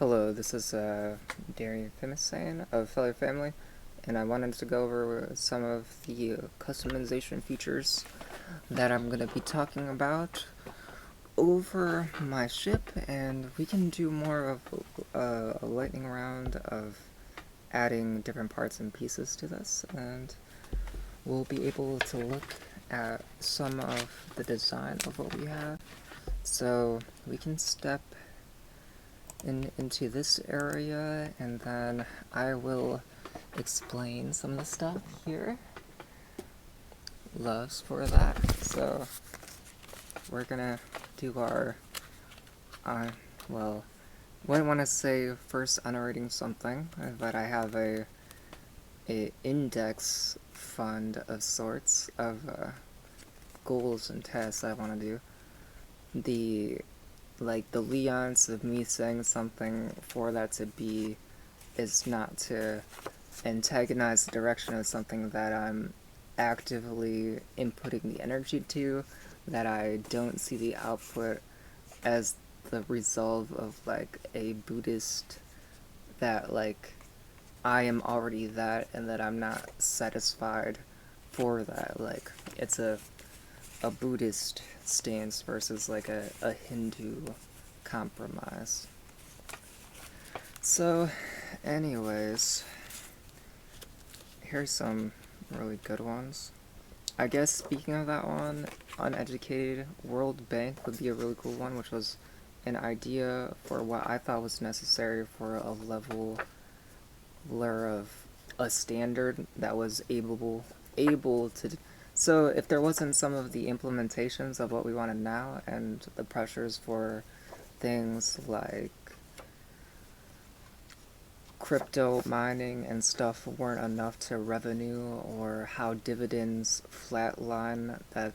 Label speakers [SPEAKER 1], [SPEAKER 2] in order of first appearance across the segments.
[SPEAKER 1] Hello, this is Darian Fimisane of Feller Family, and I wanted to go over some of the customization features that I'm going to be talking about over my ship, and we can do more of a lightning round of adding different parts and pieces to this, and we'll be able to look at some of the design of what we have. So we can step into this area, and then I will explain some of the stuff here. Loves for that. So we're gonna do our well, wouldn't want to say first underrating something, but I have a index fund of sorts of goals and tests I want to do. The nuance of me saying something for that to be is not to antagonize the direction of something that I'm actively inputting the energy to, that I don't see the output as the resolve of like a Buddhist, that like I am already that and that I'm not satisfied for that. Like it's a Buddhist stance versus like a Hindu compromise. So, anyways, here's some really good ones. I guess speaking of that one, uneducated World Bank would be a really cool one, which was an idea for what I thought was necessary for a leveler of a standard that was able to. So if there wasn't some of the implementations of what we wanted now and the pressures for things like crypto mining and stuff weren't enough to revenue, or how dividends flatline, that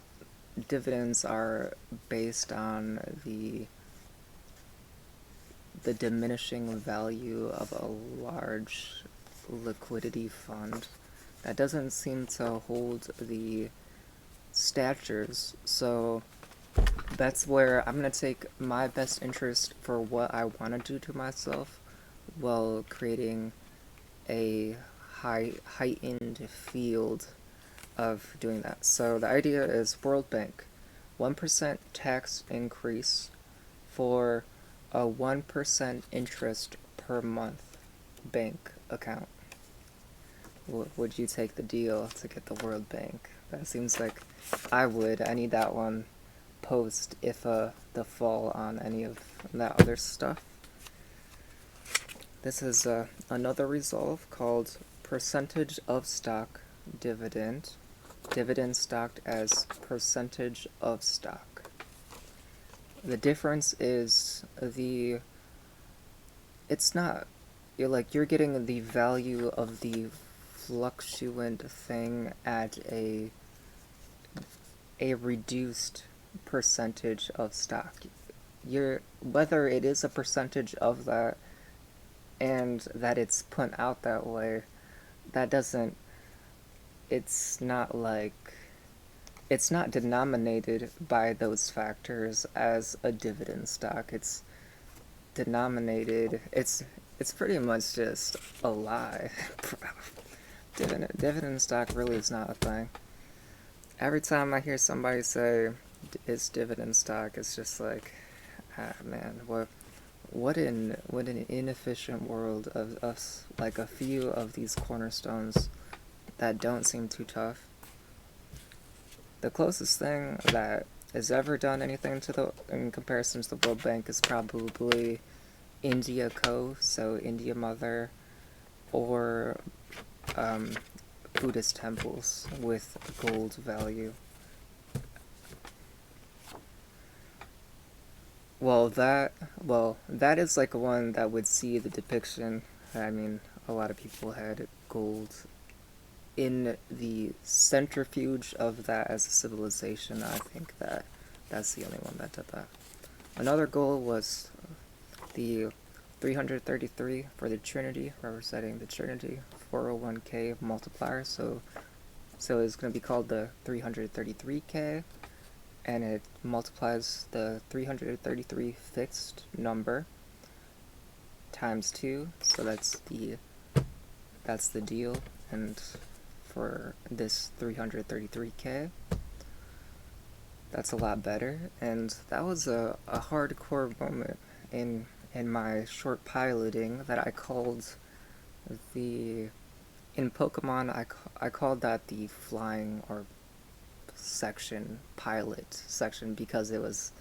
[SPEAKER 1] dividends are based on the diminishing value of a large liquidity fund that doesn't seem to hold the statures. So that's where I'm going to take my best interest for what I want to do to myself while creating a heightened field of doing that. So the idea is World Bank, 1% tax increase for a 1% interest per month bank account. Would you take the deal to get the World Bank? That seems like I would. I need that one post if the fall on any of that other stuff. This is another resolve called percentage of stock dividend. Dividend stocked as percentage of stock. The difference is it's not, you're getting the value of the fluctuant thing at a reduced percentage of stock. Whether it is a percentage of that and that it's put out that way, that doesn't, it's not like, it's not denominated by those factors as a dividend stock. It's denominated, it's pretty much just a lie. Dividend stock really is not a thing. Every time I hear somebody say it's dividend stock, it's just like, man, what an inefficient world of us, like a few of these cornerstones that don't seem too tough. The closest thing that has ever done anything to in comparison to the World Bank is probably India Co., so India Mother, or Buddhist temples with gold value. That is like one that would see the depiction. I mean, a lot of people had gold in the centrifuge of that as a civilization. I think that's the only one that did that. Another goal was the 333 for the Trinity, representing the Trinity 401k multiplier. So it's going to be called the 333k, and it multiplies the 333 fixed number times 2, so that's the deal. And for this 333K, that's a lot better. And that was a hardcore moment in my short piloting that I called the in Pokemon. I called that the flying or section pilot section, because it was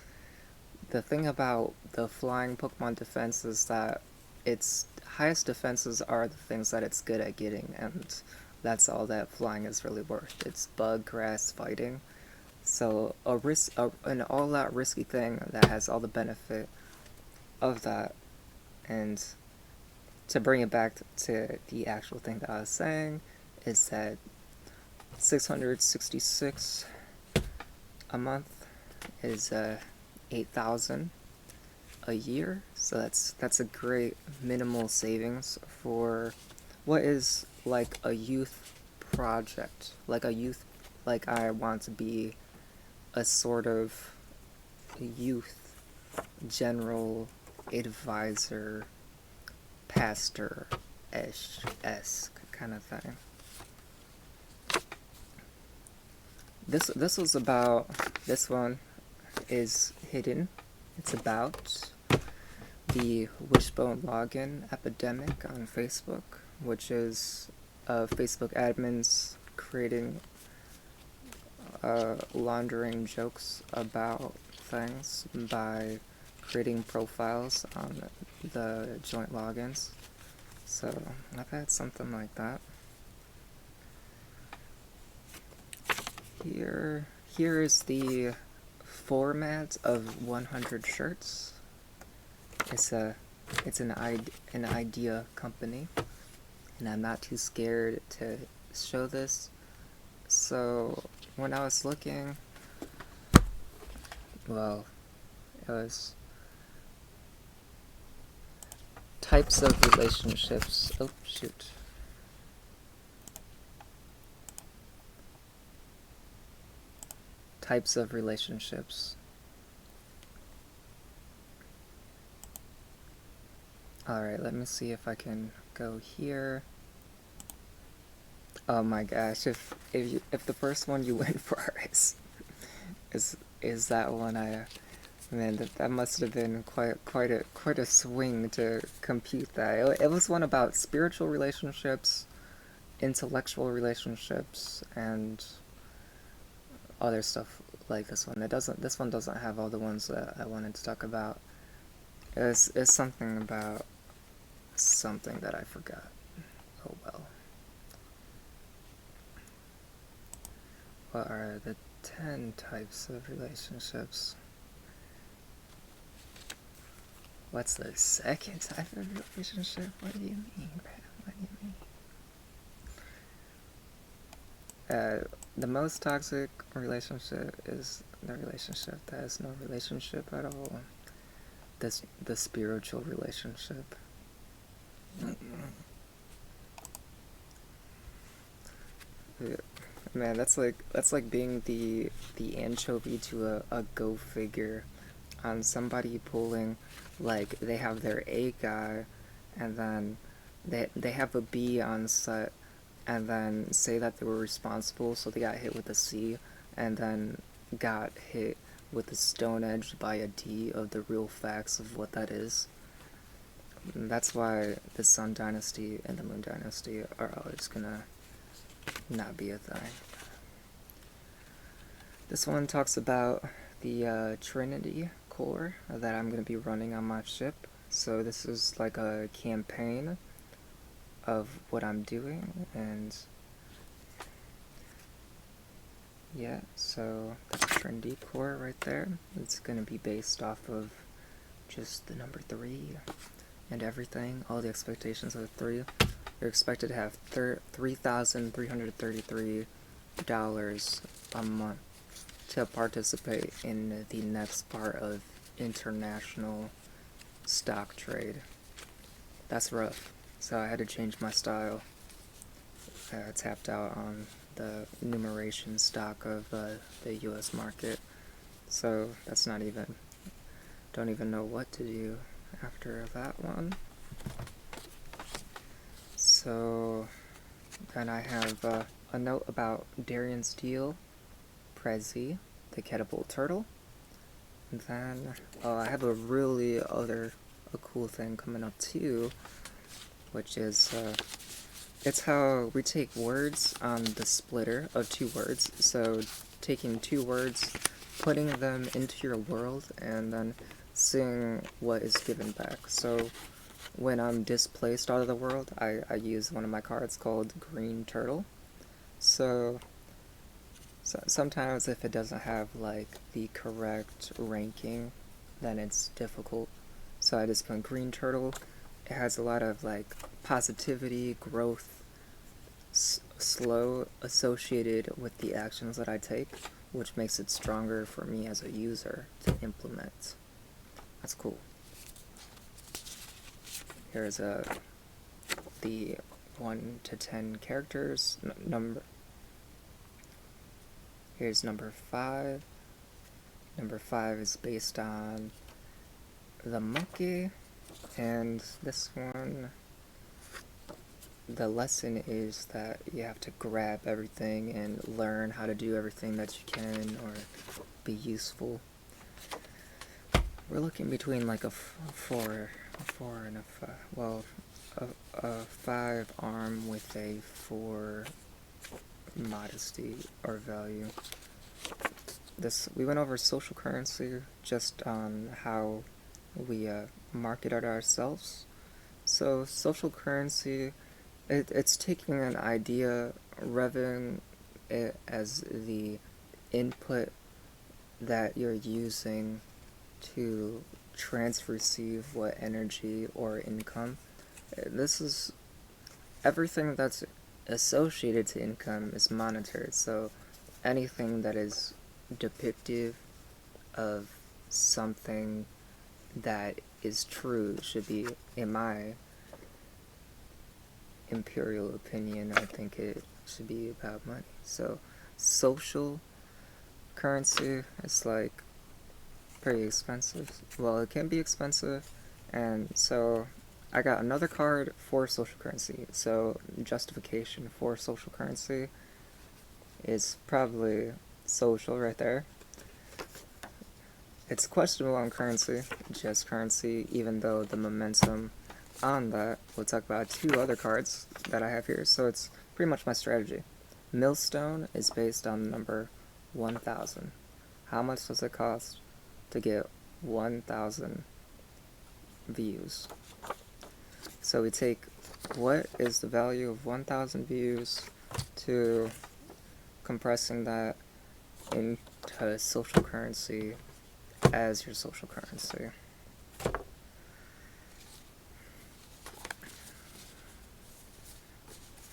[SPEAKER 1] the thing about the flying Pokemon defense is that its highest defenses are the things that it's good at getting, and that's all that flying is really worth. It's bug, grass, fighting. So an all-out risky thing that has all the benefit of that. And to bring it back to the actual thing that I was saying, is that 666 a month is 8,000 a year, so that's a great minimal savings for what is like a youth project, like I want to be a sort of youth general advisor, pastor-esque kind of thing. This was about, this one is hidden. It's about the Wishbone login epidemic on Facebook, which is Facebook admins creating laundering jokes about things by creating profiles on the joint logins. So I've had something like that. Here is the format of 100 shirts. It's an idea company, and I'm not too scared to show this. So when I was looking, well, it was types of relationships. Oh shoot. Types of relationships. Alright, let me see if I can go here. Oh my gosh, if the first one you went for is that one, man, that must have been quite a swing to compute that. It was one about spiritual relationships, intellectual relationships, and other stuff like this one. This one doesn't have all the ones that I wanted to talk about. It's something about something that I forgot. Oh well. What are the 10 types of relationships? What's the second type of relationship? What do you mean, Brad? What do you mean? The most toxic relationship is the relationship that has no relationship at all. The spiritual relationship. Man, that's like being the anchovy to a Go figure on somebody pulling, like they have their A guy, and then they have a B on set, and then say that they were responsible, so they got hit with a C, and then got hit with a Stone Edge by a D of the real facts of what that is. And that's why the Sun Dynasty and the Moon Dynasty are always gonna not be a thing. This one talks about the Trinity core that I'm going to be running on my ship. So this is like a campaign of what I'm doing, and yeah, so that's Trinity core right there. It's going to be based off of just the number 3 and everything, all the expectations of 3. You're expected to have $3,333 a month to participate in the next part of international stock trade. That's rough, so I had to change my style. Tapped out on the numeration stock of the US market, so that's not even, don't even know what to do after that one. So then I have a note about Darian Steele, Prezi, the Catapult Turtle. And then I have a cool thing coming up too, which is it's how we take words on the splitter of two words. So taking two words, putting them into your world, and then seeing what is given back. So when I'm displaced out of the world, I use one of my cards called Green Turtle. So sometimes if it doesn't have like the correct ranking, then it's difficult. So I just put Green Turtle. It has a lot of like positivity, growth, slow associated with the actions that I take, which makes it stronger for me as a user to implement. That's cool. Here's the 1 to 10 characters number. Here's number 5. Number 5 is based on the monkey, and this one, the lesson is that you have to grab everything and learn how to do everything that you can or be useful. We're looking between like a 4 and a 5. Well, a 5 arm with a 4 modesty or value. We went over social currency just on how we market it ourselves. So social currency, it's taking an idea, revving it as the input that you're using to receive what energy or income. This is everything that's associated to income is monitored, so anything that is depictive of something that is true should be, in my imperial opinion, I think it should be about money. So social currency is like pretty expensive. Well, it can be expensive, and so I got another card for social currency. So justification for social currency is probably social right there. It's questionable on currency, just currency, even though the momentum on that, we'll talk about 2 other cards that I have here, so it's pretty much my strategy. Millstone is based on the number 1,000. How much does it cost to get 1,000 views? So we take what is the value of 1,000 views to compressing that into social currency as your social currency.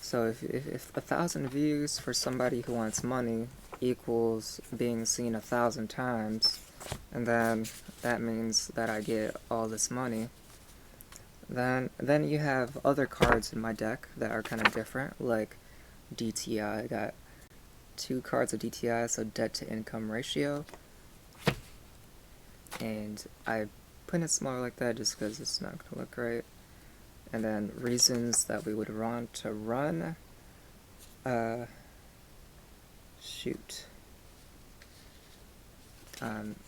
[SPEAKER 1] So if 1,000 views for somebody who wants money equals being seen 1,000 times, and then that means that I get all this money, then you have other cards in my deck that are kind of different, like DTI. I got 2 cards of DTI, so debt to income ratio, and I put it smaller like that just because it's not going to look right. And then reasons that we would want to run,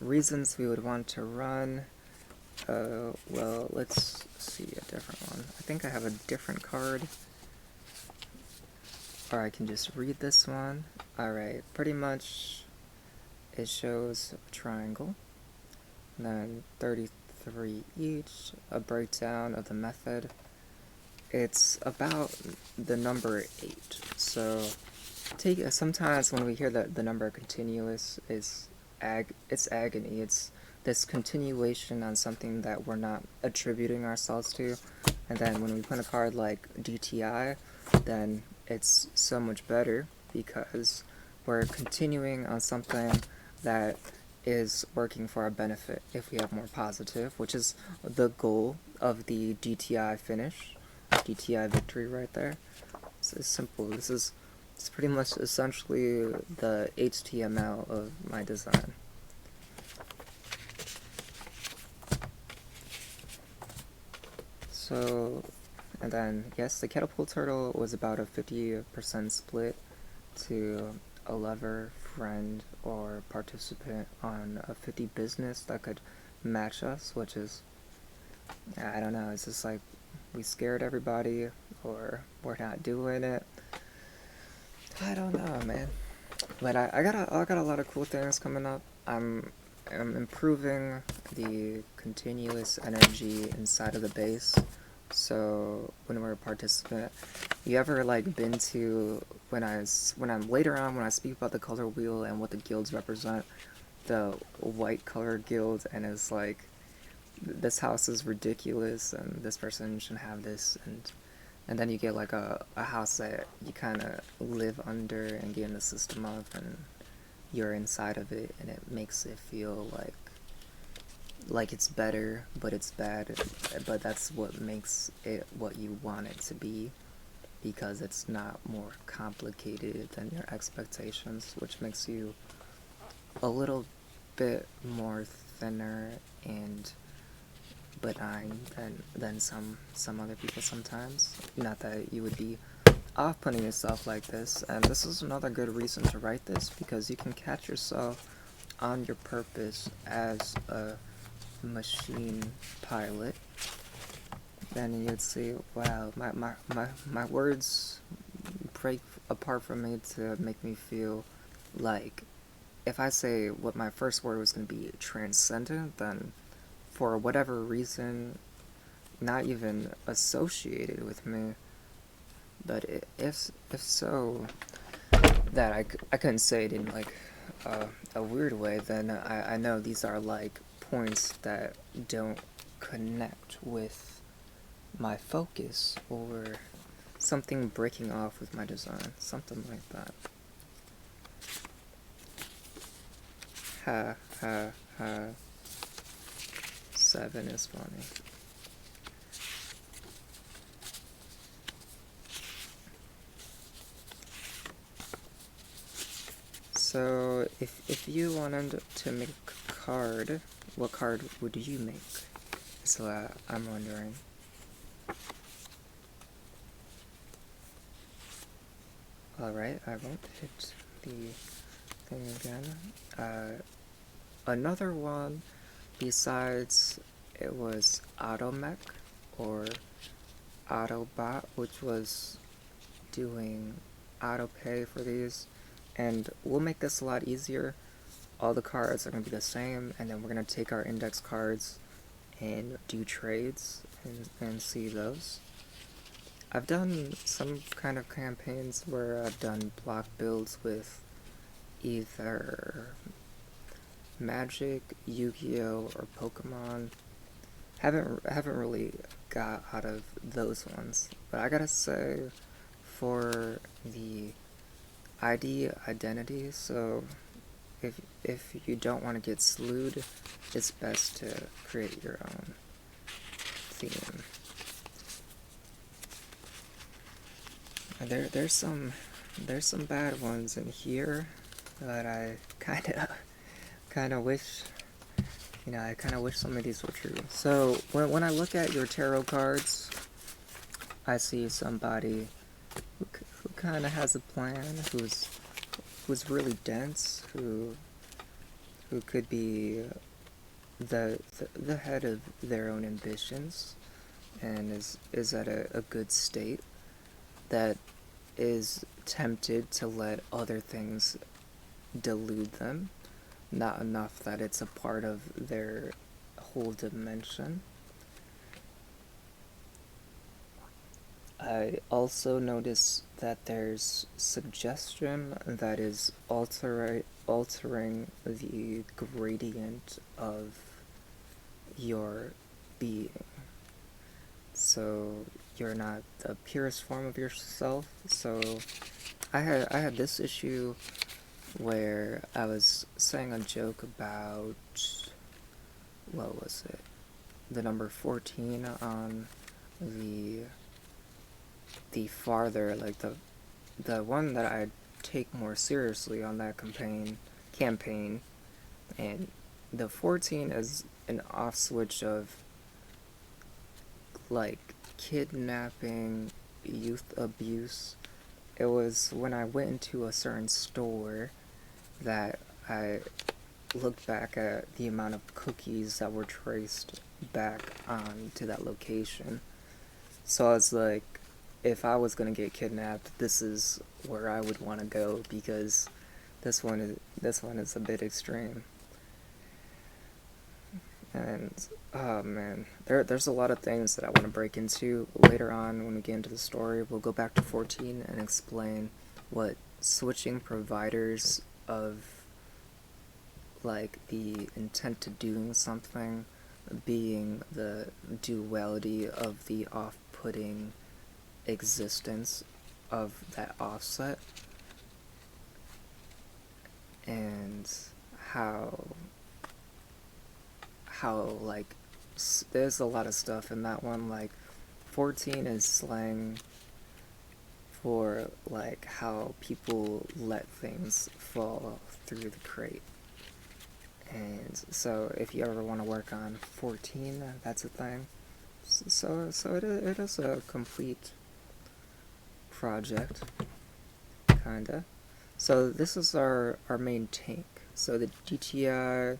[SPEAKER 1] reasons we would want to run, well, let's see a different one. I think I have a different card, or I can just read this one. Alright, pretty much it shows a triangle, and then 33 each, a breakdown of the method. It's about the number 8. So sometimes when we hear that the number continuous is it's agony. It's this continuation on something that we're not attributing ourselves to. And then when we put a card like DTI, then it's so much better because we're continuing on something that is working for our benefit if we have more positive, which is the goal of the DTI finish. DTI victory right there. It's simple. It's pretty much essentially the HTML of my design. So, and then, yes, the catapult turtle was about a 50% split to a lover, friend, or participant on a 50 business that could match us, which is, I don't know, it's just like we scared everybody or we're not doing it. I don't know, man. But I got a lot of cool things coming up. I'm improving the continuous energy inside of the base. So when we're a participant, you ever like been to when I'm later on when I speak about the color wheel and what the guilds represent, the white color guild, and it's like this house is ridiculous and this person shouldn't have this, and then you get like a house that you kind of live under and get in the system of, and you're inside of it, and it makes it feel like it's better, but it's bad, but that's what makes it what you want it to be, because it's not more complicated than your expectations, which makes you a little bit more thinner and benign than some other people sometimes. Not that you would be off-putting yourself like this, and this is another good reason to write this, because you can catch yourself on your purpose as a machine pilot. Then you'd see, wow, my words break apart from me to make me feel like if I say what my first word was going to be transcendent, then for whatever reason, not even associated with me, but if so, that I couldn't say it in like a weird way, then I know these are like points that don't connect with my focus or something breaking off with my design, something like that. Ha ha ha. 7 is funny. So if you wanted to make a card, what card would you make? So I'm wondering. Alright, I won't hit the thing again. Another one besides it was Automech or Autobot, which was doing auto pay for these, and we'll make this a lot easier. All the cards are going to be the same, and then we're going to take our index cards and do trades and see those. I've done some kind of campaigns where I've done block builds with either Magic, Yu-Gi-Oh, or Pokemon. Haven't really got out of those ones, but I gotta say, for the ID identity, so if you don't want to get slewed, it's best to create your own theme. There's some bad ones in here that I kind of wish, I kind of wish some of these were true. So when I look at your tarot cards, I see somebody who kind of has a plan, who's really dense, who could be the head of their own ambitions, and is at a good state, that is tempted to let other things delude them, not enough that it's a part of their whole dimension. I also notice that there's suggestion that is altering the gradient of your being. So you're not the purest form of yourself. So I had this issue where I was saying a joke about, what was it? The number 14 on the farther, like the one that I'd take more seriously on that campaign, and the 14 is an off switch of like kidnapping, youth abuse. It was when I went into a certain store that I looked back at the amount of cookies that were traced back on to that location. So I was like, if I was gonna get kidnapped, this is where I would want to go because this one is a bit extreme. And oh man, there's a lot of things that I want to break into later on when we get into the story. We'll go back to 14 and explain what switching providers of like the intent to doing something being the duality of the off-putting existence of that offset, and how like there's a lot of stuff in that one. Like 14 is slang for like how people let things fall through the crate. And so if you ever want to work on 14, that's a thing. So it is a complete project, kinda. So this is our main tank. So the DTI,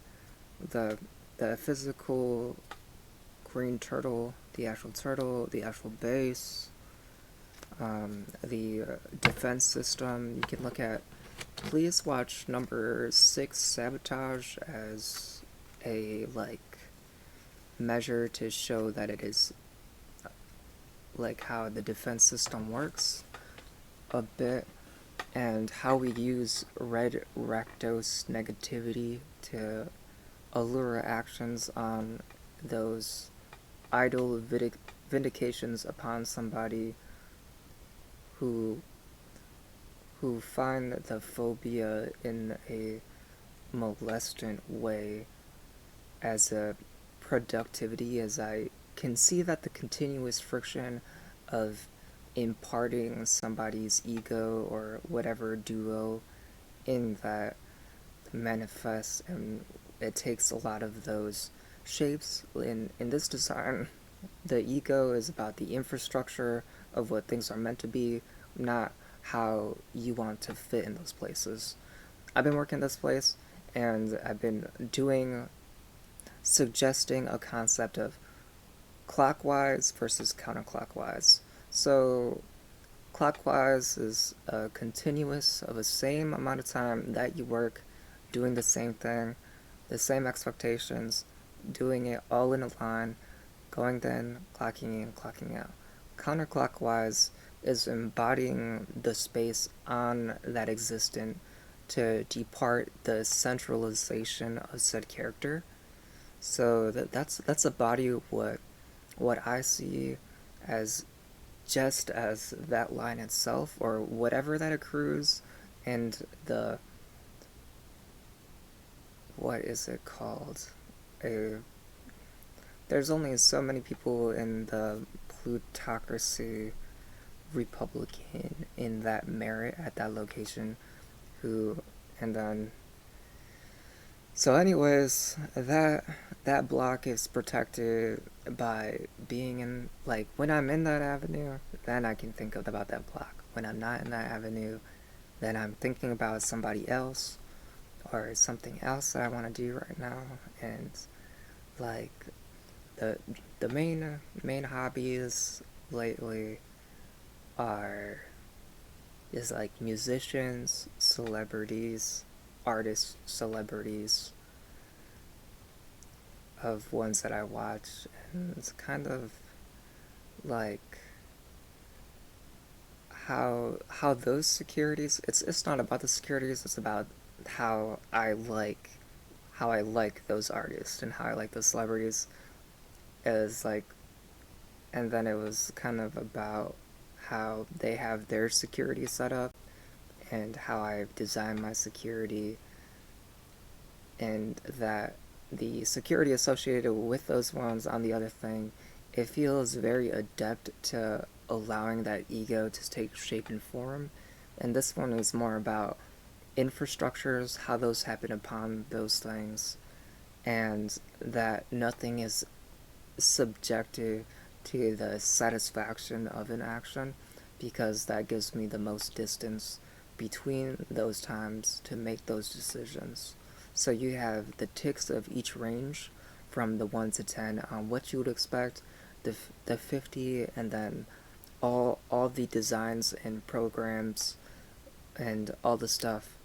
[SPEAKER 1] the physical green turtle, the actual base, the defense system. You can look at. Please watch number 6, sabotage, as a like measure to show that it is like how the defense system works a bit, and how we use red Rakdos negativity to allure actions on those idle vindications upon somebody who find the phobia in a molestant way as a productivity, as I can see that the continuous friction of imparting somebody's ego or whatever duo in that manifests, and it takes a lot of those shapes. In this design, the ego is about the infrastructure of what things are meant to be, not how you want to fit in those places. I've been working this place, and I've been suggesting a concept of clockwise versus counterclockwise. So clockwise is a continuous of the same amount of time that you work doing the same thing, the same expectations, doing it all in a line, going then, clocking in, clocking out. Counterclockwise is embodying the space on that existent to depart the centralization of said character. So that's a body of what I see as just as that line itself, or whatever that accrues, and the, what is it called? A, there's only so many people in the plutocracy Republican in that merit at that location who, and then so anyways, that block is protected by being in, like, when I'm in that avenue, then I can think about that block. When I'm not in that avenue, then I'm thinking about somebody else or something else that I want to do right now. And like the main hobbies lately are is like musicians, celebrities, artists, celebrities of ones that I watch, and it's kind of like how those securities, it's not about the securities, it's about how I like those artists and how I like those celebrities, is like, and then it was kind of about how they have their security set up and how I've designed my security, and that the security associated with those ones, on the other thing, it feels very adept to allowing that ego to take shape and form. And this one is more about infrastructures, how those happen upon those things, and that nothing is subjective to the satisfaction of an action, because that gives me the most distance between those times to make those decisions. So you have the ticks of each range from the 1 to 10 on what you would expect, the 50, and then all the designs and programs and all the stuff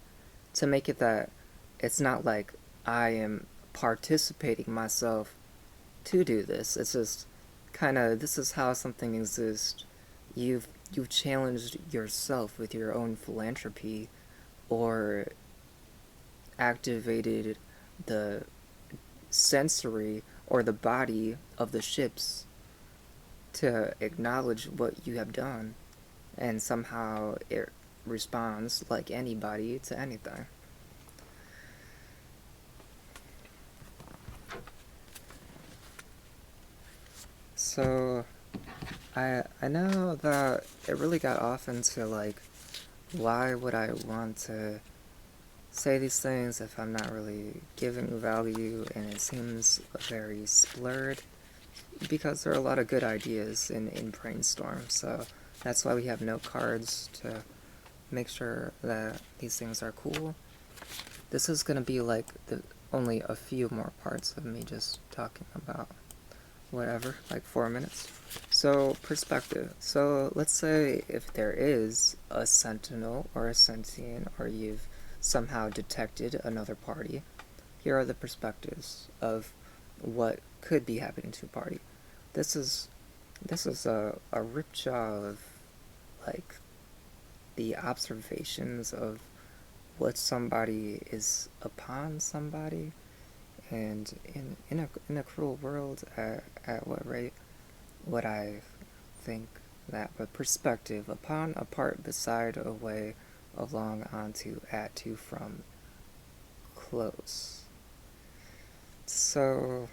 [SPEAKER 1] to make it that it's not like I am participating myself to do this. It's just kind of, this is how something exists. You've challenged yourself with your own philanthropy, or activated the sensory or the body of the ships to acknowledge what you have done, and somehow it responds like anybody to anything. So I know that it really got off into like, why would I want to say these things if I'm not really giving value, and it seems very splurred, because there are a lot of good ideas in Brainstorm, so that's why we have note cards to make sure that these things are cool. This is going to be like only a few more parts of me just talking about whatever, like 4 minutes. So, perspective. So, let's say if there is a sentinel or a sentient, or you've somehow detected another party, here are the perspectives of what could be happening to a party. This is a ripjaw of like the observations of what somebody is upon somebody, and in a cruel world, at what rate would I think that? But perspective: upon, apart, beside, away, along, onto, at, to, from, close. So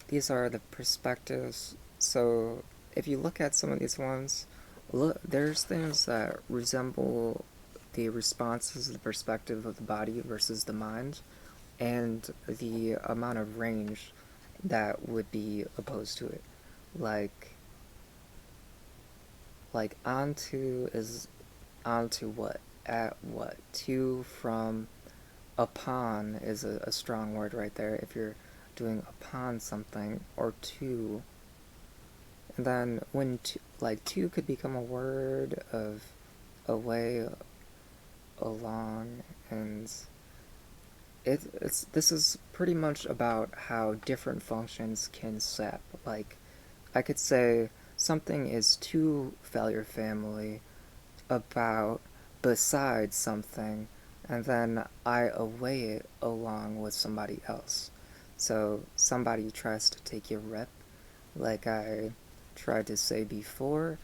[SPEAKER 1] these are the perspectives. So if you look at some of these ones, look, there's things that resemble the responses, the perspective of the body versus the mind, and the amount of range that would be opposed to it. Like onto is onto what, at what, to, from, upon is a strong word right there if you're doing upon something, or to. And then when to, like to could become a word of away, along, and this is pretty much about how different functions can sap. Like, I could say something is to failure family, about, beside something, and then I away it along with somebody else. So somebody tries to take your rep, like I tried to say before,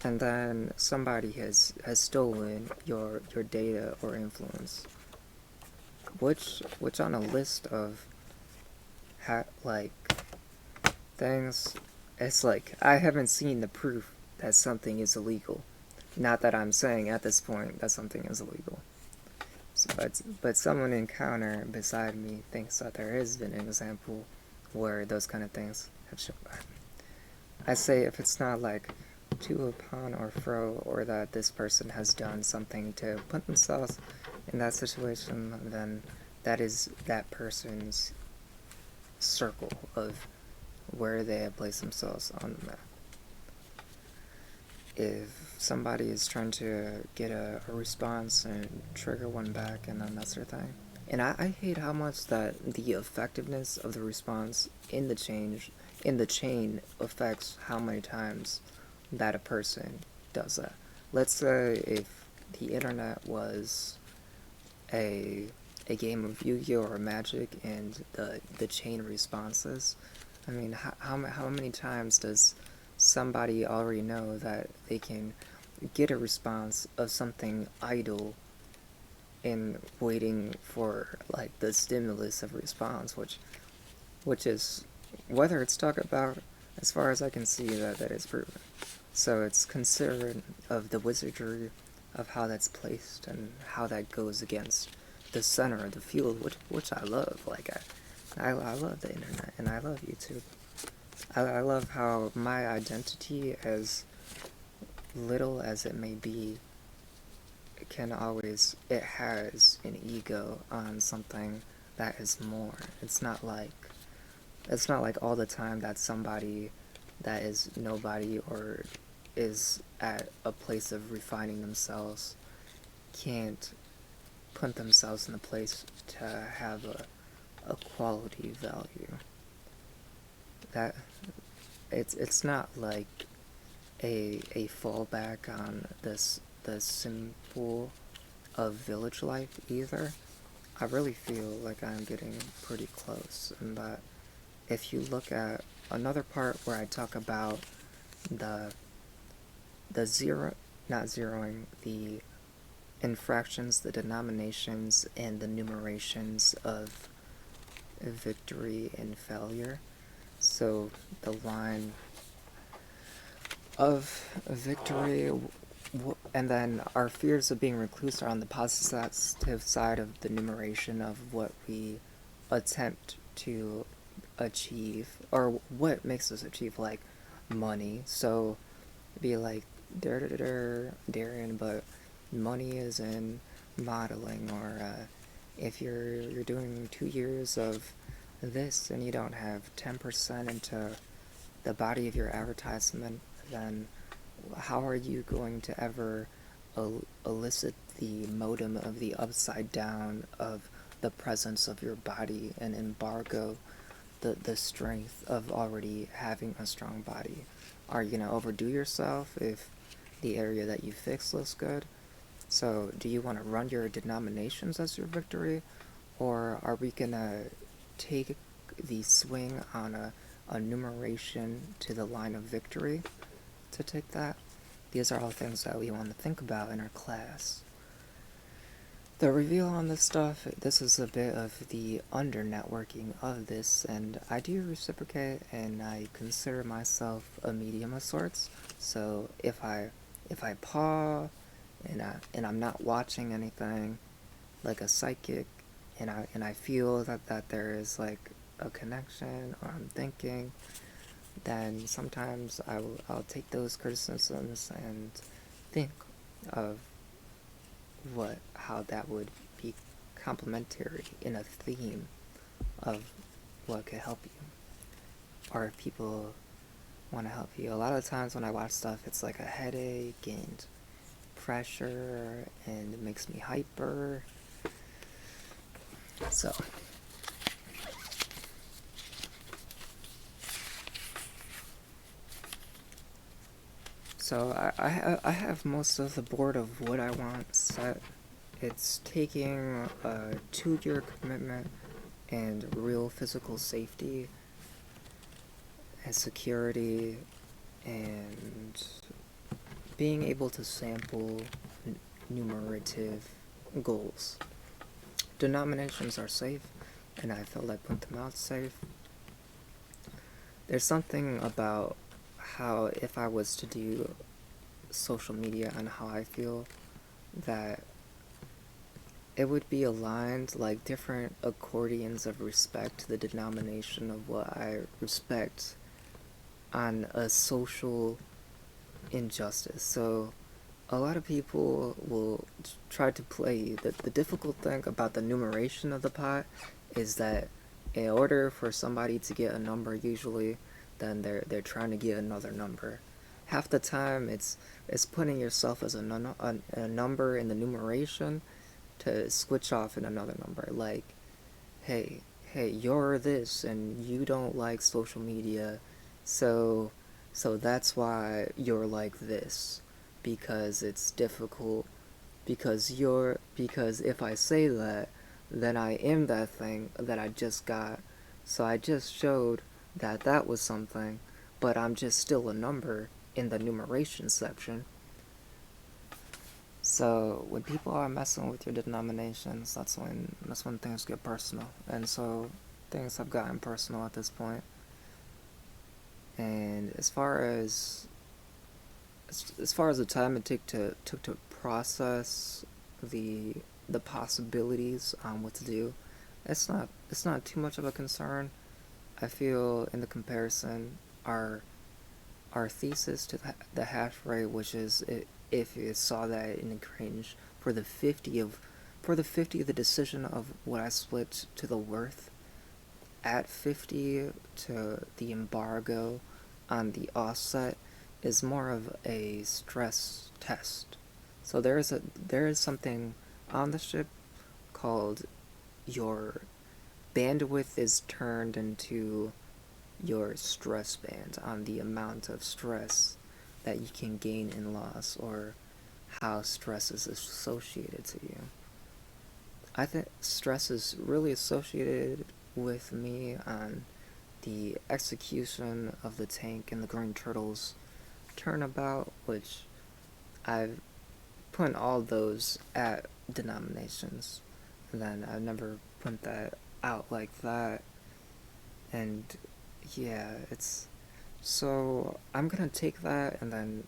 [SPEAKER 1] and then somebody has stolen your data or influence. Which on a list of like things, it's like I haven't seen the proof that something is illegal. Not that I'm saying at this point that something is illegal. So, but someone encounter beside me thinks that there has been an example where those kind of things have shown up. I say if it's not like to, upon, or fro, or that this person has done something to put themselves in that situation, then that is that person's circle of where they have placed themselves on the map. If somebody is trying to get a response and trigger one back, and then that's their thing. And I hate how much that the effectiveness of the response in the chain affects how many times that a person does that. Let's say if the internet was a game of Yu-Gi-Oh or Magic, and the chain responses, I mean, how many times does somebody already know that they can get a response of something idle and waiting for like the stimulus of response, which is, whether it's talked about, as far as I can see, that is proven. So it's considerate of the wizardry of how that's placed and how that goes against the center of the field, which I love. Like I love the internet, and I love YouTube. I love how my identity, as little as it may be, it has an ego on something that is more. It's not like all the time that somebody that is nobody or is at a place of refining themselves can't put themselves in a place to have a quality value. That it's not like a fallback on the simple of village life either. I really feel like I'm getting pretty close, and that if you look at another part where I talk about the the zero not zeroing the infractions, the denominations, and the numerations of victory and failure. So the line of victory, and then our fears of being recluse are on the positive side of the numeration of what we attempt to achieve, or what makes us achieve, like money. So be like Darian, but money is in modeling, or if you're doing 2 years of this and you don't have 10% into the body of your advertisement, then how are you going to ever elicit the modem of the upside down of the presence of your body and embargo the strength of already having a strong body? Are you going to overdo yourself if the area that you fix looks good? So do you want to run your denominations as your victory, or are we going to take the swing on a numeration to the line of victory to take that? These are all things that we want to think about in our class. The reveal on this stuff, this is a bit of the under-networking of this, and I do reciprocate, and I consider myself a medium of sorts. So if I paw, and I'm not watching anything like a psychic, and I feel that there is like a connection, or I'm thinking, then sometimes I'll take those criticisms and think of how that would be complementary in a theme of what could help you, or if people want to help you. A lot of times when I watch stuff, it's like a headache and pressure, and it makes me hyper. So I have most of the board of what I want set. It's taking a 2-year commitment and real physical safety and security, and being able to sample numerative goals. Denominations are safe, and I feel like put them out safe. There's something about how, if I was to do social media and how I feel, that it would be aligned like different accordions of respect to the denomination of what I respect on a social injustice. So a lot of people will try to play the difficult thing about the numeration of the pot is that in order for somebody to get a number, usually then they're trying to get another number. Half the time it's putting yourself as a number in the numeration to switch off in another number, like, hey, you're this and you don't like social media, so that's why you're like this, because it's difficult, because if I say that, then I am that thing that I just got. So I just showed that was something, but I'm just still a number in the numeration section. So when people are messing with your denominations, that's when things get personal. And so things have gotten personal at this point. And as far as the time it took to process the possibilities on what to do, it's not too much of a concern. I feel in the comparison our thesis to the hash rate, which is if you saw that in the range for the 50 of the decision of what I split to the worth at 50 to the embargo on the offset is more of a stress test. So there is something on the ship called your bandwidth is turned into your stress band on the amount of stress that you can gain in loss, or how stress is associated to you. I think stress is really associated with me on the execution of the tank and the Green Turtles turnabout, which I've put all those at denominations, and then I've never put that out like that. And yeah, it's so I'm gonna take that and then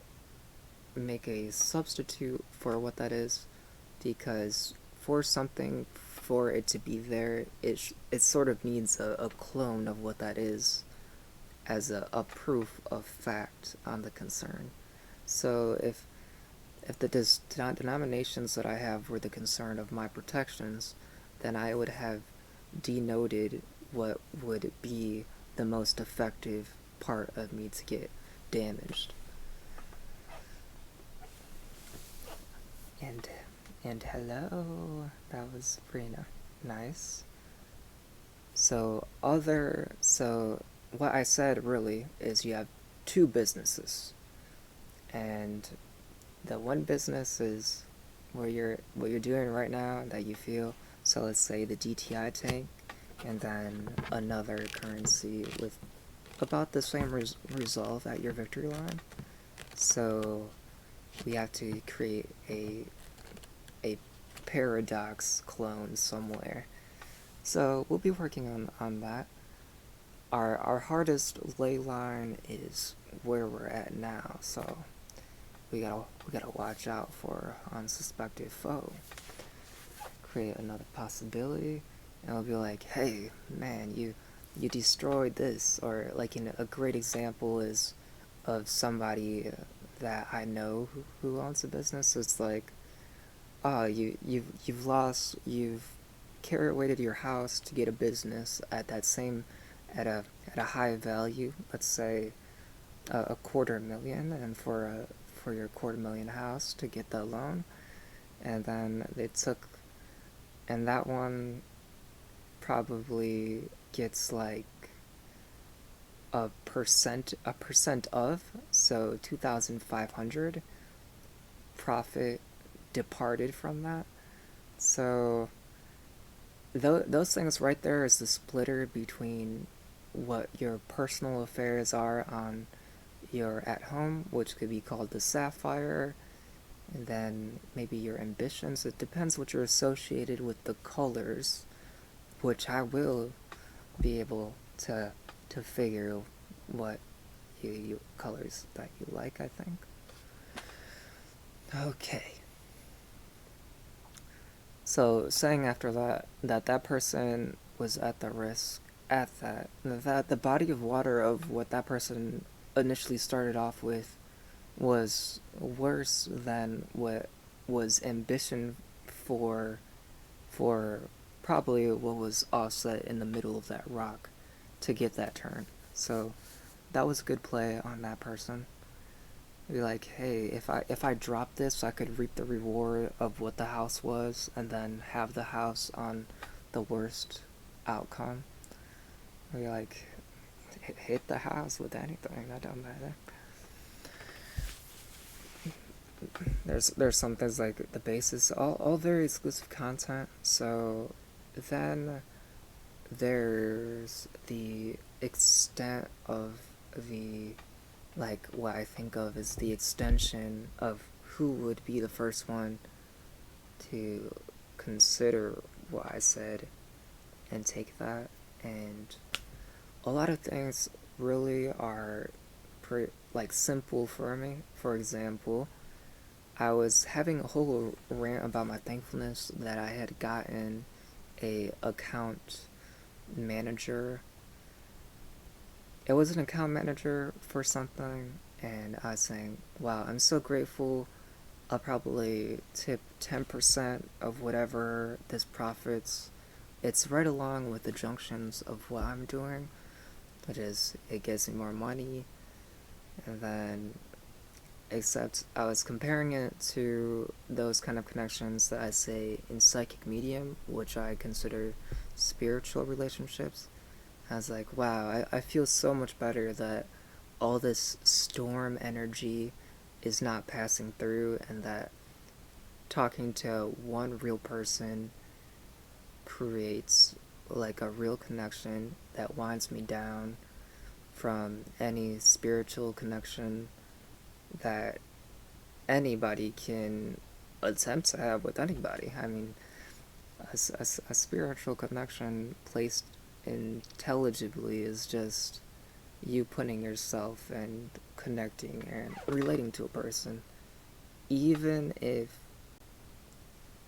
[SPEAKER 1] make a substitute for what that is, because for something, for it to be there, it sort of needs a clone of what that is as a proof of fact on the concern. So if the denominations that I have were the concern of my protections, then I would have denoted what would be the most effective part of me to get damaged. And hello, that was pretty nice. So what I said really is you have two businesses, and the one business is what you're doing right now that you feel. So let's say the DTI tank, and then another currency with about the same resolve at your victory line. So we have to create a paradox clone somewhere. So we'll be working on that. Our hardest ley line is where we're at now, so we gotta watch out for unsuspected foe. Create another possibility, and it'll be like, hey man, you destroyed this. Or like a great example is of somebody that I know who owns a business. It's like, oh, you've carry weighted your house to get a business at at a high value, let's say a $250,000, and for your $250,000 house to get the loan, and then and that one probably gets like a percent of, so 2,500 profit departed from that. So those things right there is the splitter between what your personal affairs are on your at home, which could be called the sapphire, and then maybe your ambitions. It depends what you're associated with the colors, which I will be able to figure what you colors that you like, I think. Okay. So saying after that person was at the risk at that the body of water of what that person initially started off with was worse than what was ambition for probably what was offset in the middle of that rock to get that turn. So that was a good play on that person. Be like, hey, if I drop this, I could reap the reward of what the house was, and then have the house on the worst outcome. Be like, hit the house with anything. That don't matter. There's some things like the basis, all very exclusive content. So then there's the extent of the, like, what I think of as the extension of who would be the first one to consider what I said and take that. And a lot of things really are like simple for me. For example, I was having a whole rant about my thankfulness that I had gotten a account manager it was an account manager for something, and I was saying, wow, I'm so grateful. I'll probably tip 10% of whatever this profits. It's right along with the junctions of what I'm doing, which is it gives me more money, and then except I was comparing it to those kind of connections that I say in psychic medium, which I consider spiritual relationships. I was like, wow, I feel so much better that all this storm energy is not passing through, and that talking to one real person creates like a real connection that winds me down from any spiritual connection that anybody can attempt to have with anybody. I mean, a spiritual connection placed intelligibly is just you putting yourself and connecting and relating to a person. Even if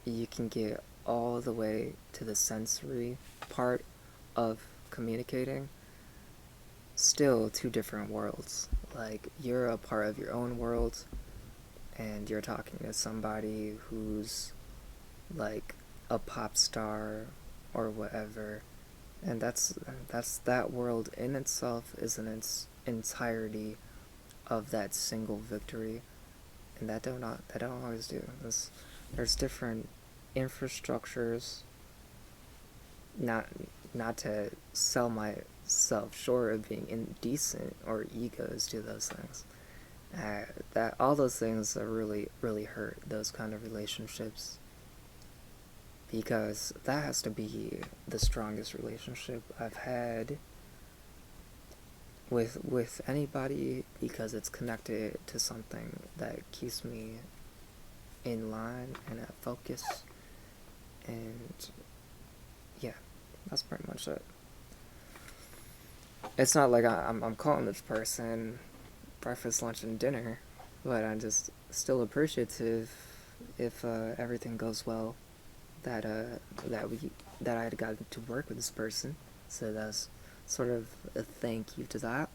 [SPEAKER 1] you can get all the way to the sensory part of communicating, still two different worlds. Like, you're a part of your own world, and you're talking to somebody who's like a pop star or whatever, and that's that world in itself is in its entirety of that single victory, and that don't always do. There's different infrastructures. Not not to sell myself short of being indecent or egos to those things. That all those things are really hurt those kind of relationships, because that has to be the strongest relationship I've had with anybody, because it's connected to something that keeps me in line and at focus. And yeah, that's pretty much it. It's not like I'm calling this person breakfast, lunch, and dinner, but I'm just still appreciative if everything goes well, that that I had gotten to work with this person. So that's sort of a thank you to that.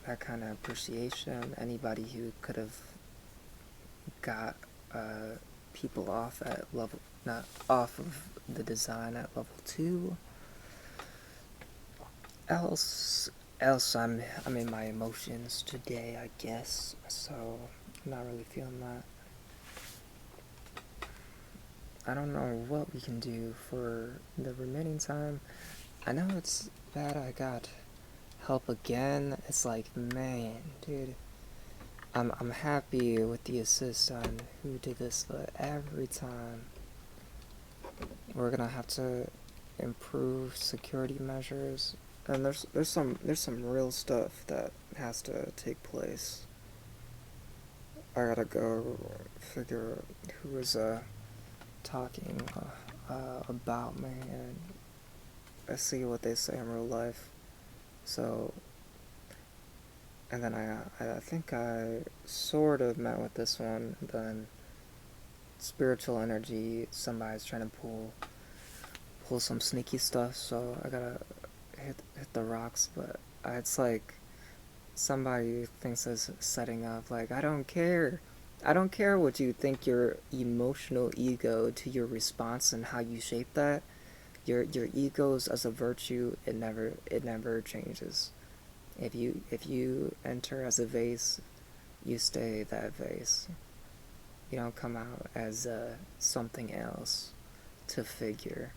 [SPEAKER 1] That kind of appreciation. Anybody who could have got people off at level, not off of the design at level 2. Else I'm in my emotions today, I guess. So I'm not really feeling that. I don't know what we can do for the remaining time. I know it's bad I got help again. It's like, man, dude. I'm happy with the assist on who did this, but every time we're gonna have to improve security measures, and there's some real stuff that has to take place. I gotta go figure who is talking about me, and I see what they say in real life. So, and then I think I sort of met with this one. Then spiritual energy, somebody's trying to pull some sneaky stuff. So I gotta hit the rocks. But it's like somebody thinks it's setting up. Like, I don't care. I don't care what you think your emotional ego to your response and how you shape that. Your ego's as a virtue, it never changes. If you enter as a vase, you stay that vase. You don't come out as something else to figure.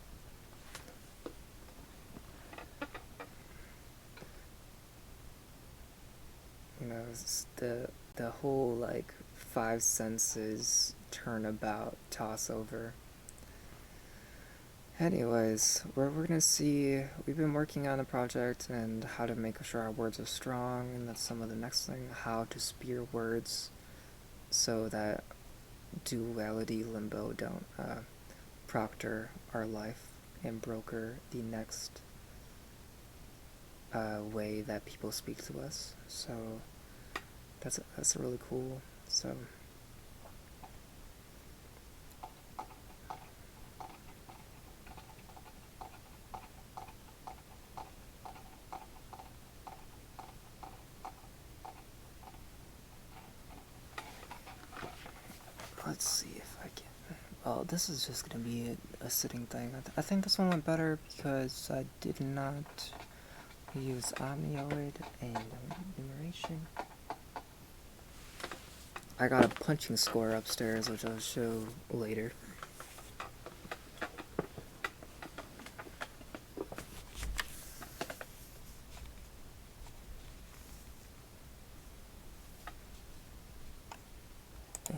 [SPEAKER 1] You know, it's the whole like five senses turnabout toss over. Anyways, we're gonna see. We've been working on the project and how to make sure our words are strong, and that's some of the next thing. How to spear words so that duality limbo don't proctor our life and broker the next way that people speak to us. So that's really cool. So. let's see if I can. Well, this is just gonna be a sitting thing. I think this one went better because I did not use Omnioid and enumeration. I got a punching score upstairs, which I'll show later.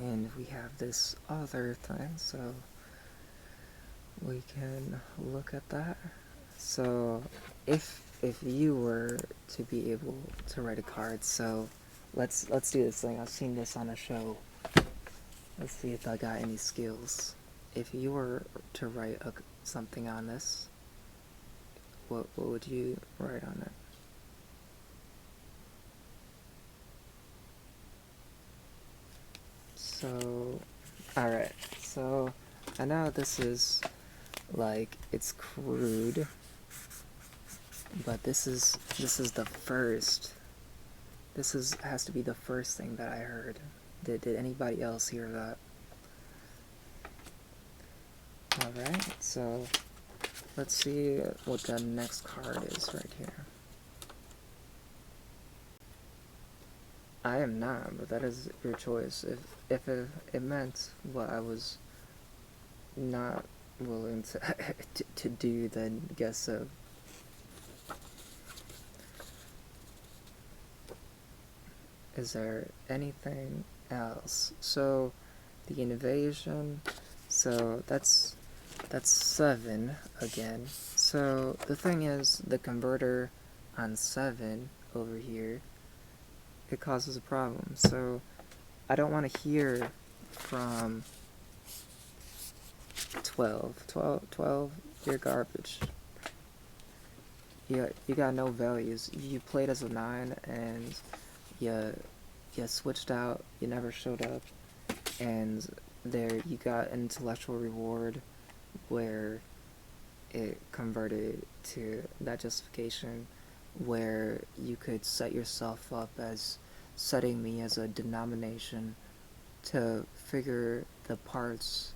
[SPEAKER 1] And we have this other thing, so we can look at that. So if you were to be able to write a card, so let's do this thing. I've seen this on a show. Let's see if I got any skills. If you were to write something on this, what would you write on it? So, alright, so I know this is like, it's crude, but this is the first, has to be the first thing that I heard. Did anybody else hear that? Alright, so let's see what the next card is right here. I am not, but that is your choice. If it meant what I was not willing to to do, then guess so. Is there anything else? So the invasion, so that's 7 again. So the thing is, the converter on 7 over here, it causes a problem. So I don't want to hear from 12, you're garbage. You got no values. You played as a 9 and you switched out, you never showed up, and there you got an intellectual reward where it converted to that justification where you could set yourself up as setting me as a denomination to figure the parts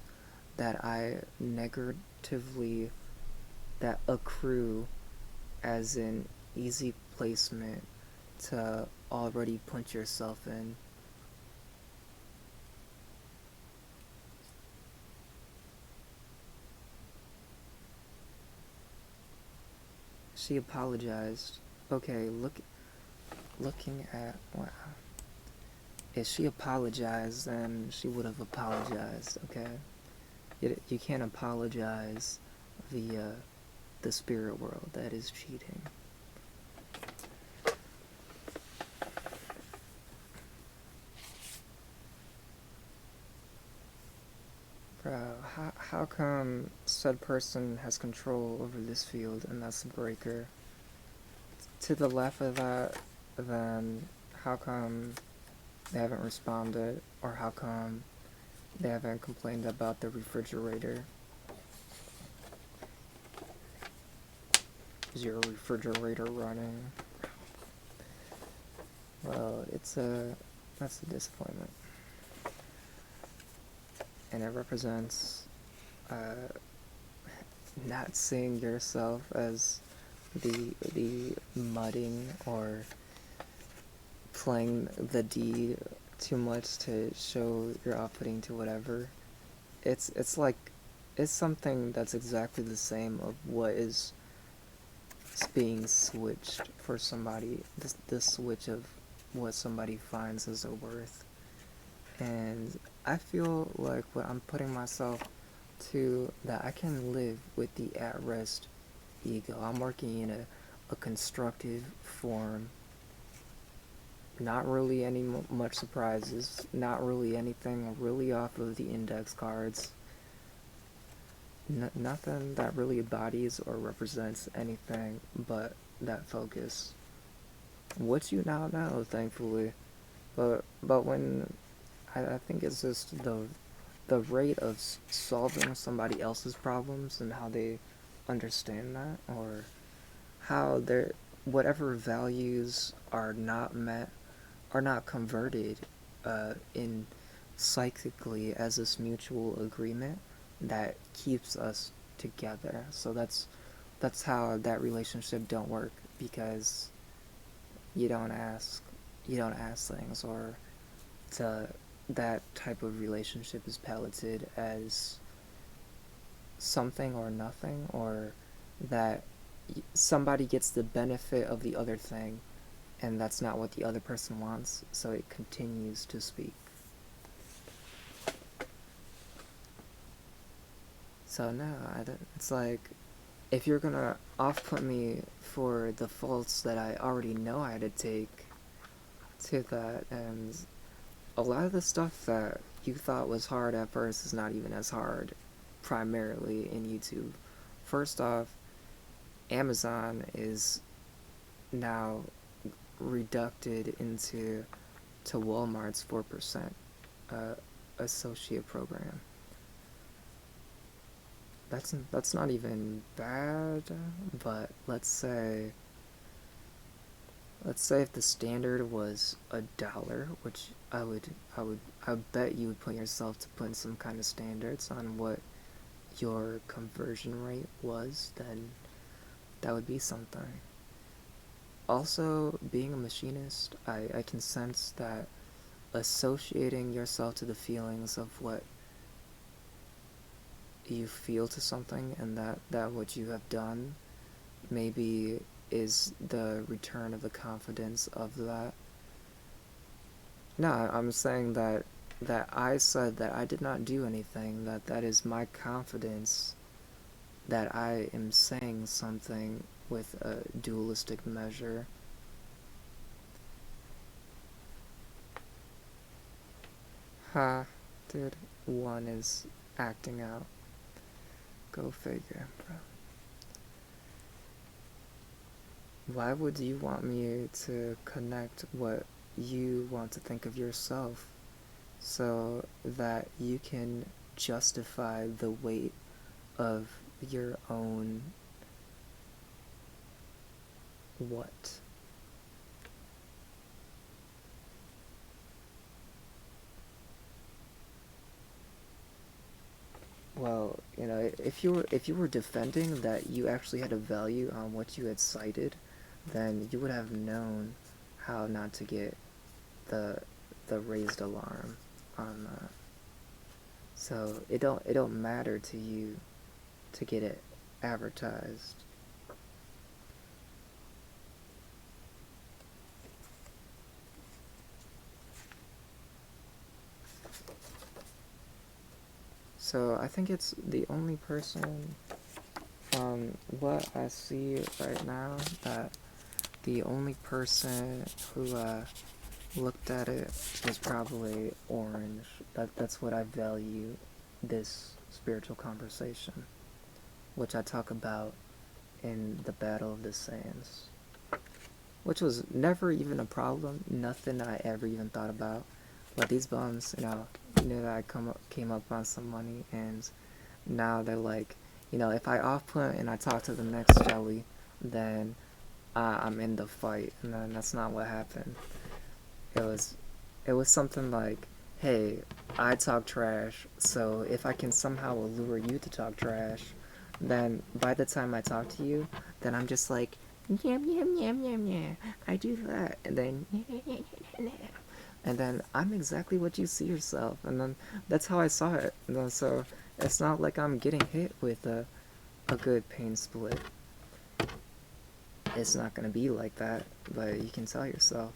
[SPEAKER 1] that I negatively, that accrue as an easy placement to already punch yourself in. She apologized. Okay, looking at, wow. If she apologized, then she would have apologized, okay? You can't apologize via the spirit world. That is cheating. Bro, how come said person has control over this field and that's the breaker? To the left of that, then how come they haven't responded, or how come they haven't complained about the refrigerator? Is your refrigerator running? Well, that's a disappointment. And it represents not seeing yourself as the mudding or playing the D too much to show your outputting to whatever. It's like, it's something that's exactly the same of what is being switched for somebody, the switch of what somebody finds as their worth. And I feel like when I'm putting myself to that, I can live with the at-rest ego. I'm working in a constructive form. Not really any much surprises. Not really anything really off of the index cards. Nothing that really embodies or represents anything but that focus. Which you now know, thankfully. But when I think it's just the rate of solving somebody else's problems and how they understand that, or how their whatever values are not met, are not converted in psychically as this mutual agreement that keeps us together. So that's how that relationship don't work, because you don't ask things, or to that type of relationship is palleted as something or nothing, or that somebody gets the benefit of the other thing, and that's not what the other person wants, so it continues to speak. So no, it's like, if you're gonna off-put me for the faults that I already know I had to take to that, and a lot of the stuff that you thought was hard at first is not even as hard, primarily in YouTube. First off, Amazon is now reducted into Walmart's 4% associate program. That's not even bad, but let's say if the standard was $1, which I bet you would put yourself to put in some kind of standards on what your conversion rate was, then that would be something. Also, being a machinist, I can sense that associating yourself to the feelings of what you feel to something, and that what you have done maybe is the return of the confidence of that. No, I'm saying that I said that I did not do anything, that is my confidence that I am saying something with a dualistic measure. Ha, dude, one is acting out. Go figure, bro. Why would you want me to connect what you want to think of yourself so that you can justify the weight of your own what? Well, if you were defending that you actually had a value on what you had cited, then you would have known how not to get the raised alarm on that. So it don't matter to you to get it advertised. So I think it's the only person from what I see right now, that the only person who looked at it was probably Orange. That's what I value this spiritual conversation, which I talk about in the Battle of the Sands, which was never even a problem, nothing I ever even thought about. But these bums, knew that I came up on some money, and now they're like, if I off-put and I talk to the next jelly, then I'm in the fight, and then that's not what happened. It was something like, hey, I talk trash, so if I can somehow allure you to talk trash, then by the time I talk to you, then I'm just like, yam yam yam yam yam, I do that, and then and then I'm exactly what you see yourself, and then that's how I saw it. And then, so it's not like I'm getting hit with a good pain split. It's not gonna be like that, but you can tell yourself.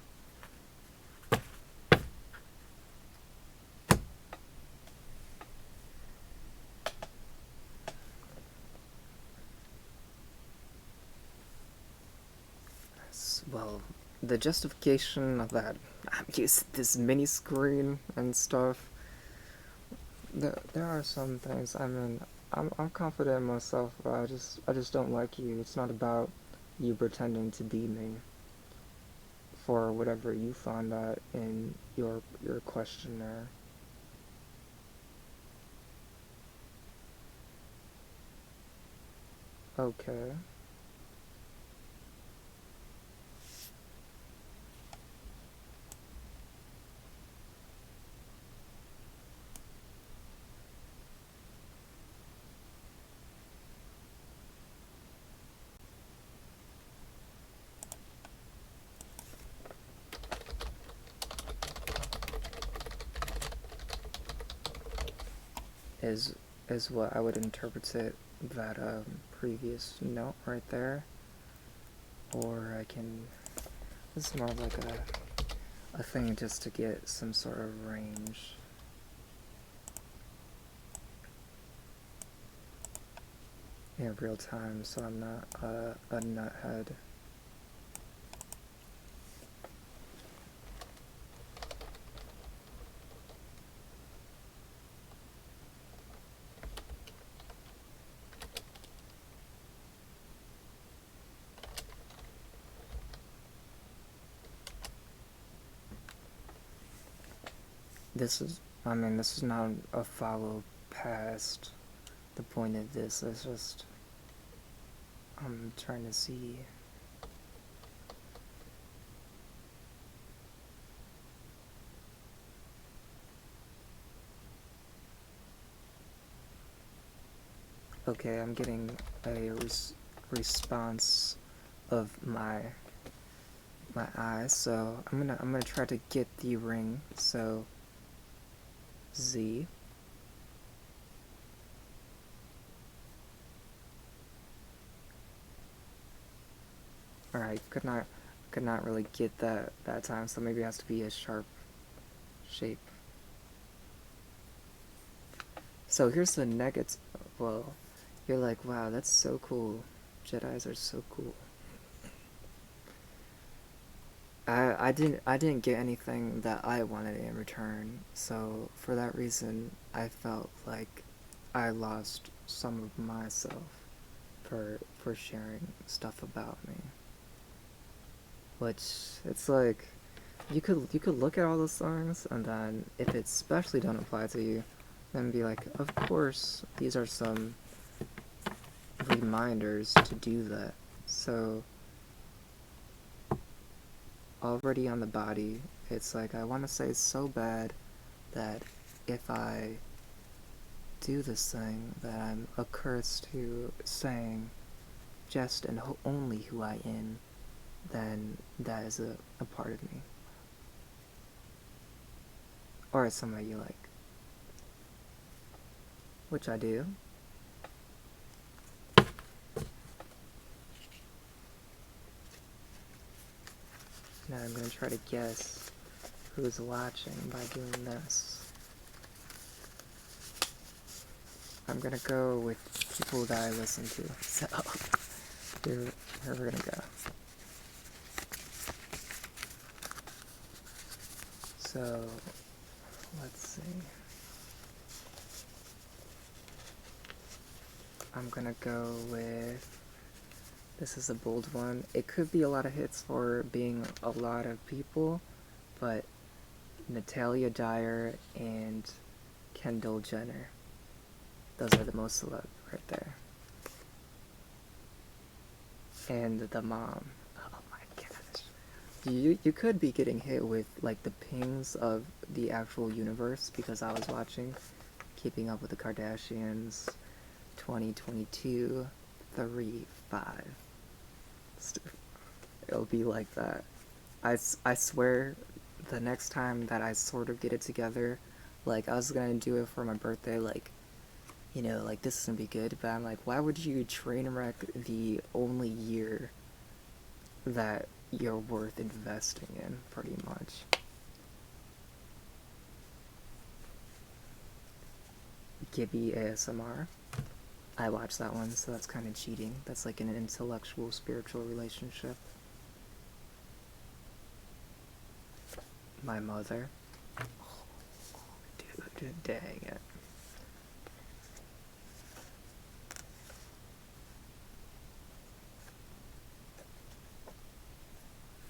[SPEAKER 1] Well, the justification of that I'm using this mini screen and stuff. There are some things. I mean, I'm confident in myself, but I just don't like you. It's not about you pretending to be me for whatever you found out in your questionnaire. Okay. is what I would interpret it, that previous note right there. Or I can, this is more of like a thing just to get some sort of range. In real time, so I'm not a nuthead. This is, I mean, this is not a follow past the point of this. It's just, I'm trying to see. Okay, I'm getting a response of my eyes, so I'm gonna try to get the ring. So Z. Alright, could not really get that time, so maybe it has to be a sharp shape. So here's the negative. Well, you're like, wow, that's so cool. Jedis are so cool. I didn't get anything that I wanted in return, so for that reason I felt like I lost some of myself for sharing stuff about me. Which, it's like, you could look at all those songs, and then if it especially don't apply to you, then be like, of course these are some reminders to do that. So already on the body, it's like, I want to say so bad that if I do this thing, that I'm accursed to saying just and only who I am, then that is a part of me. Or somebody you like. Which I do. Now I'm going to try to guess who's watching by doing this. I'm going to go with people that I listen to. So, here we're going to go. So, let's see. I'm going to go with, this is a bold one. It could be a lot of hits for being a lot of people, but Natalia Dyer and Kendall Jenner. Those are the most celeb right there. And the mom. Oh my gosh. You could be getting hit with like the pings of the actual universe, because I was watching Keeping Up with the Kardashians 2022 3-5. It'll be like that. I swear the next time that I sort of get it together, like, I was gonna do it for my birthday, like, you know, like, this is gonna be good, but I'm like, why would you train wreck the only year that you're worth investing in, pretty much? Gibby ASMR. I watched that one, so that's kind of cheating. That's like an intellectual, spiritual relationship. My mother. Oh, dude, dang it.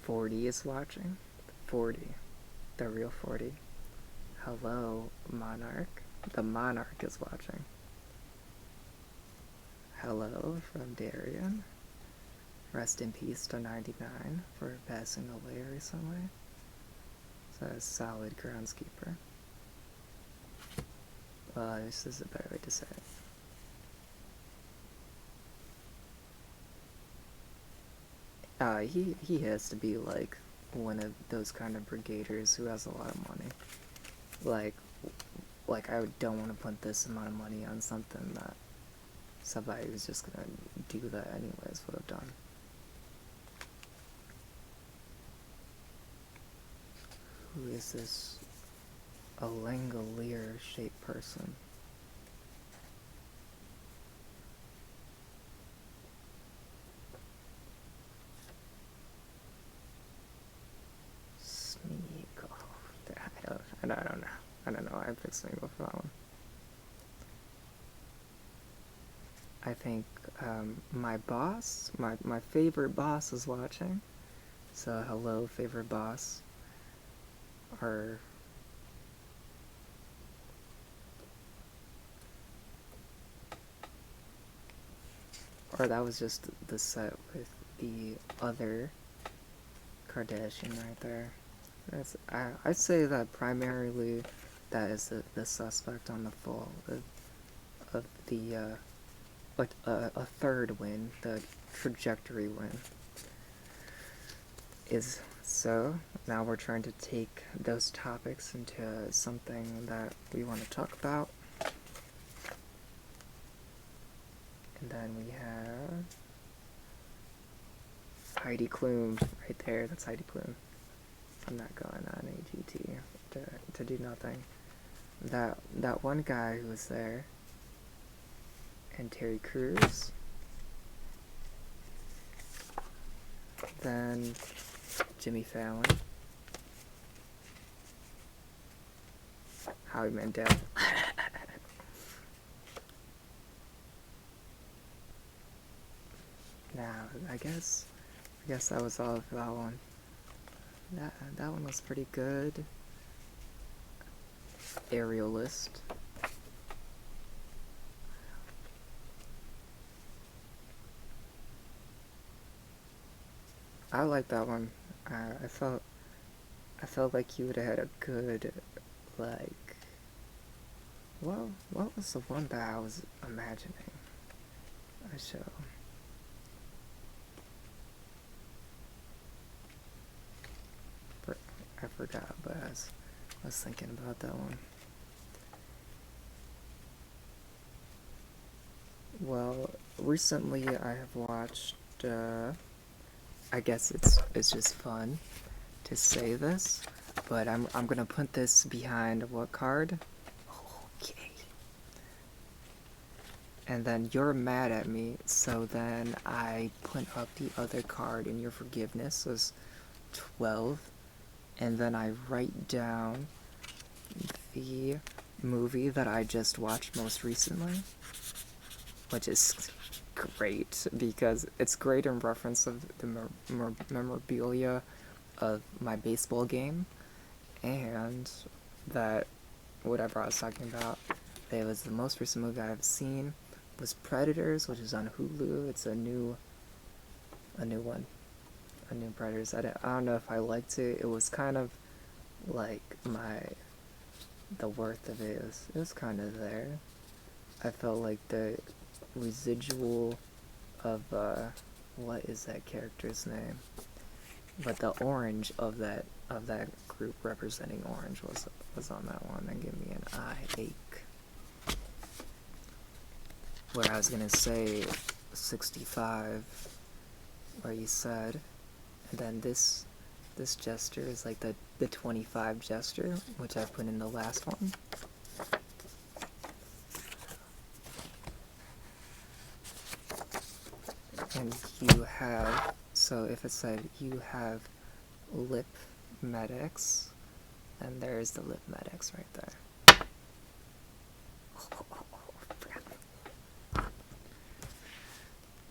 [SPEAKER 1] Forty is watching. 40. The real 40. Hello, Monarch. The Monarch is watching. Hello from Darian. Rest in peace to 99 for passing away recently. So a solid groundskeeper. Well, this is a better way to say it. He has to be like one of those kind of brigaders who has a lot of money. Like, like, I don't want to put this amount of money on something that somebody who's just gonna do that anyways would have done. Who is this a Langolier-shaped person? Smeagol. I don't know. I don't know. I picked Smeagol for that one. I think my boss, my favorite boss is watching. So hello, favorite boss. Or that was just the set with the other Kardashian right there. I'd say that primarily that is the suspect on the fall of the like a third win, the trajectory win. Is so now we're trying to take those topics into something that we want to talk about. And then we have Heidi Klum right there. That's Heidi Klum. I'm not going on AGT to do nothing. That one guy who was there, and Terry Crews. Then Jimmy Fallon, Howie Mandel. Now, I guess that was all for that one. That one was pretty good. Aerialist. I like that one. I felt like you would have had a good, like, well, what was the one that I was imagining? I show. I forgot, but I was thinking about that one. Well, recently I have watched, I guess it's just fun to say this, but I'm gonna put this behind what card? Okay. And then you're mad at me, so then I put up the other card, and your forgiveness was 12. And then I write down the movie that I just watched most recently, which is great because it's great in reference of the memorabilia of my baseball game, and that whatever I was talking about, it was the most recent movie I've seen was Predators, which is on Hulu. It's a new one. A new Predators. I don't know if I liked it. It was kind of like the worth of it was kind of there. I felt like the residual of what is that character's name? But the orange of that group representing orange was on that one and gave me an eye ache. Where I was gonna say 65, where you said. And then this gesture is like the 25 gesture, which I put in the last one. And you have, so if it said you have lip medics, then there's the lip medics right there.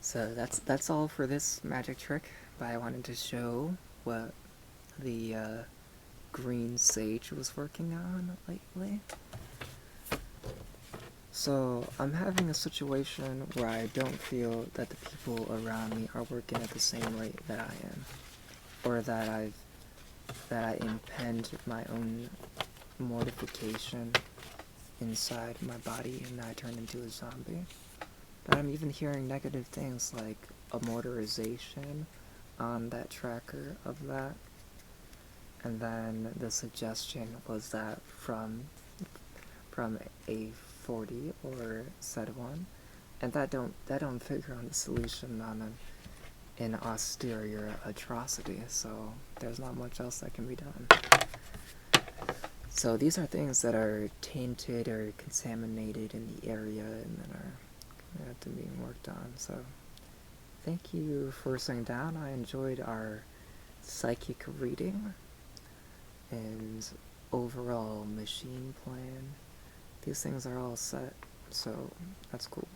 [SPEAKER 1] So that's all for this magic trick, but I wanted to show what the green sage was working on lately. So I'm having a situation where I don't feel that the people around me are working at the same rate that I am, or that I impend my own mortification inside my body and I turn into a zombie. But I'm even hearing negative things like amortization on that tracker of that. And then the suggestion was that from from a 40 or set 1, and that don't figure on the solution on an austere atrocity, so there's not much else that can be done. So these are things that are tainted or contaminated in the area and that are have to be worked on. So thank you for sitting down. I enjoyed our psychic reading and overall machine plan. These things are all set, so that's cool.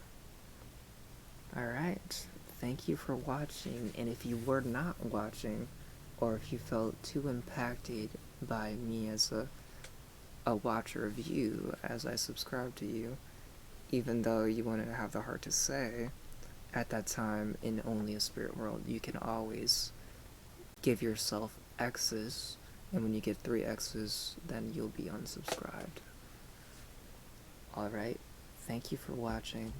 [SPEAKER 1] Alright, thank you for watching, and if you were not watching, or if you felt too impacted by me as a watcher of you as I subscribe to you, even though you wouldn't have the heart to say, at that time, in Only a Spirit World, you can always give yourself X's, and when you get 3 X's, then you'll be unsubscribed. Alright, thank you for watching.